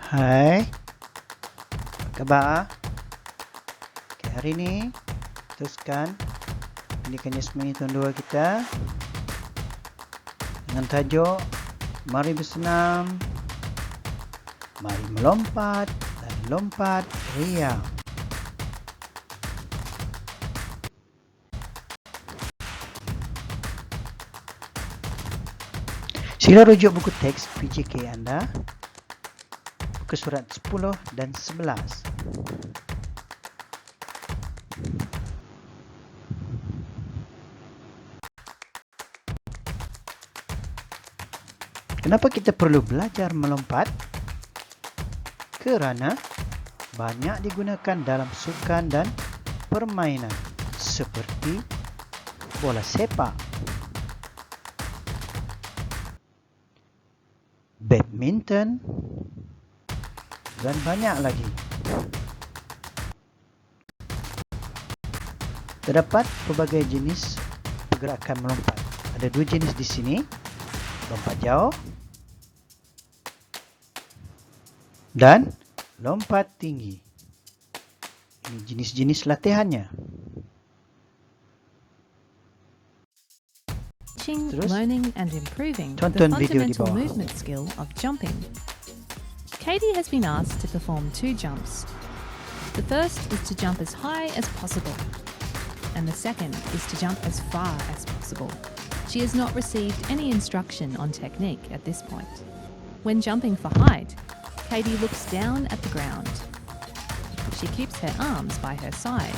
Hai, apa khabar? Okay, hari ni teruskan Pendidikan Jasmani tahun 2 kita dengan tajuk Mari bersenam, mari melompat dan lompat riang. Sila rujuk buku teks PJK anda ke surat 10 dan 11. Kenapa kita perlu belajar melompat? Kerana banyak digunakan dalam sukan dan permainan seperti bola sepak, badminton dan banyak lagi. Terdapat pelbagai jenis pergerakan melompat. Ada dua jenis di sini, lompat jauh dan lompat tinggi. Ini jenis-jenis latihannya. Terus, learning and improving the tonton video di fundamental bawah. movement skill of jumping. Katie has been asked to perform 2 jumps. The first is to jump as high as possible, and the second is to jump as far as possible. She has not received any instruction on technique at this point. When jumping for height, Katie looks down at the ground. She keeps her arms by her side.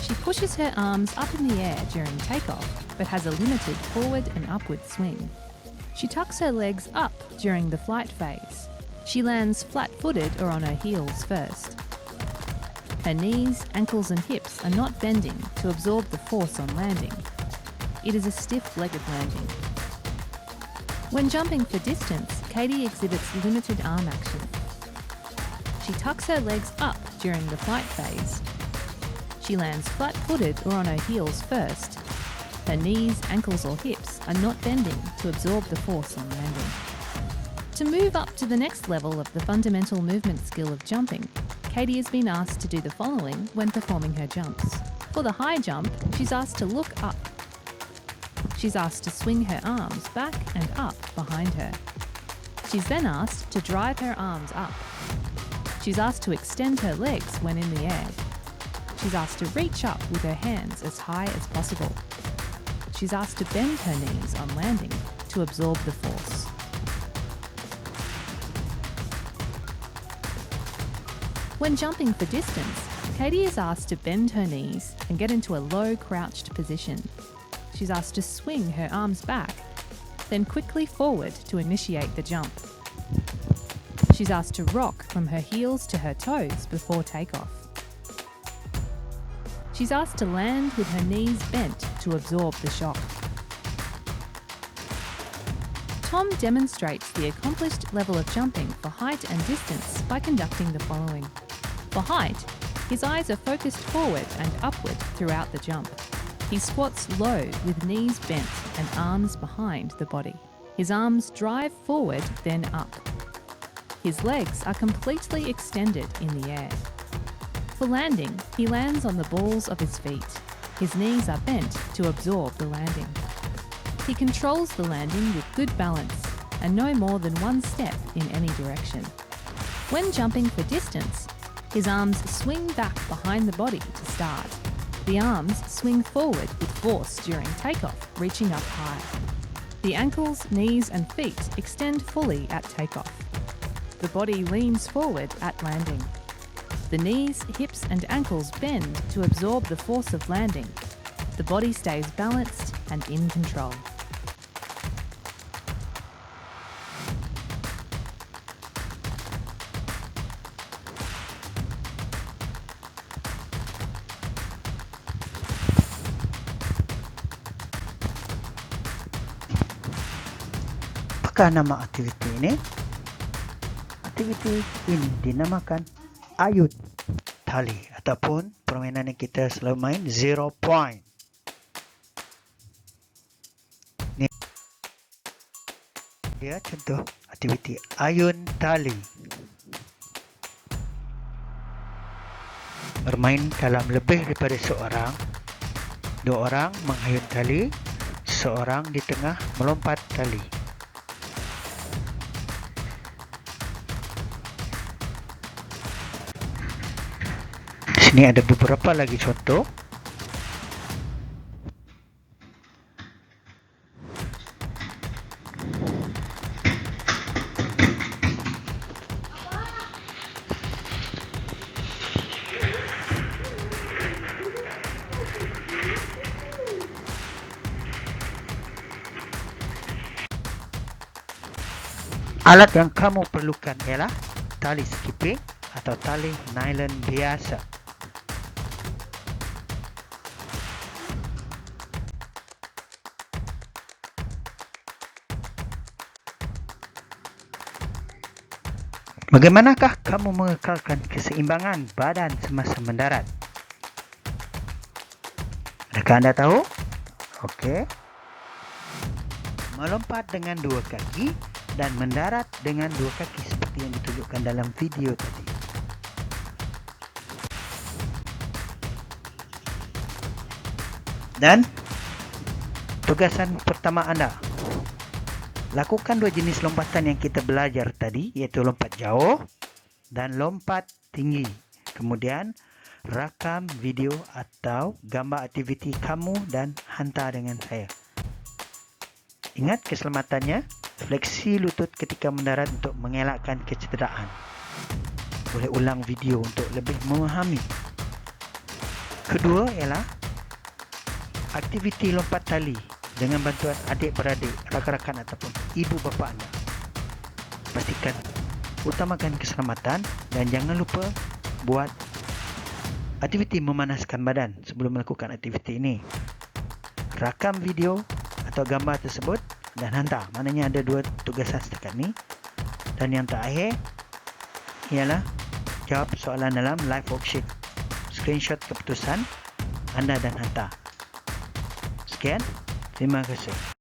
She pushes her arms up in the air during takeoff, but has a limited forward and upward swing. She tucks her legs up during the flight phase. She lands flat-footed or on her heels first. Her knees, ankles and hips are not bending to absorb the force on landing. It is a stiff-legged landing. When jumping for distance, Katie exhibits limited arm action. She tucks her legs up during the flight phase. She lands flat-footed or on her heels first. Her knees, ankles or hips are not bending to absorb the force on landing. To move up to the next level of the fundamental movement skill of jumping, Katie has been asked to do the following when performing her jumps. For the high jump, she's asked to look up. She's asked to swing her arms back and up behind her. She's then asked to drive her arms up. She's asked to extend her legs when in the air. She's asked to reach up with her hands as high as possible. She's asked to bend her knees on landing to absorb the force. When jumping for distance, Katie is asked to bend her knees and get into a low crouched position. She's asked to swing her arms back, then quickly forward to initiate the jump. She's asked to rock from her heels to her toes before takeoff. She's asked to land with her knees bent to absorb the shock. Tom demonstrates the accomplished level of jumping for height and distance by conducting the following. For height, his eyes are focused forward and upward throughout the jump. He squats low with knees bent and arms behind the body. His arms drive forward, then up. His legs are completely extended in the air. For landing, he lands on the balls of his feet. His knees are bent to absorb the landing. He controls the landing with good balance and no more than one step in any direction. When jumping for distance, his arms swing back behind the body to start. The arms swing forward with force during takeoff, reaching up high. The ankles, knees and feet extend fully at takeoff. The body leans forward at landing. The knees, hips and ankles bend to absorb the force of landing. The body stays balanced and in control. Apakah nama aktiviti ini? Aktiviti ini dinamakan ayun tali ataupun permainan yang kita selalu main 0 point. Ini dia contoh aktiviti ayun tali. bermain dalam lebih daripada seorang. 2 orang menghayun tali, seorang di tengah melompat tali. Di sini ada beberapa lagi contoh. Alat yang kamu perlukan ialah tali skipping atau tali nylon biasa. Bagaimanakah kamu mengekalkan keseimbangan badan semasa mendarat? Adakah anda tahu? Okey. Melompat dengan 2 kaki dan mendarat dengan 2 kaki seperti yang ditunjukkan dalam video tadi. Dan tugasan pertama anda, lakukan 2 jenis lompatan yang kita belajar tadi, iaitu lompat jauh dan lompat tinggi. Kemudian rakam video atau gambar aktiviti kamu dan hantar dengan saya. Ingat keselamatannya, fleksi lutut ketika mendarat untuk mengelakkan kecederaan. Boleh ulang video untuk lebih memahami. Kedua ialah aktiviti lompat tali dengan bantuan adik-beradik, rakan-rakan ataupun ibu bapa anda. Pastikan utamakan keselamatan dan jangan lupa buat aktiviti memanaskan badan sebelum melakukan aktiviti ini. Rakam video atau gambar tersebut dan hantar. Maknanya ada 2 tugasan setakat ni. Dan yang terakhir ialah jawab soalan dalam live worksheet. Screenshot keputusan anda dan hantar. Sekian, terima kasih.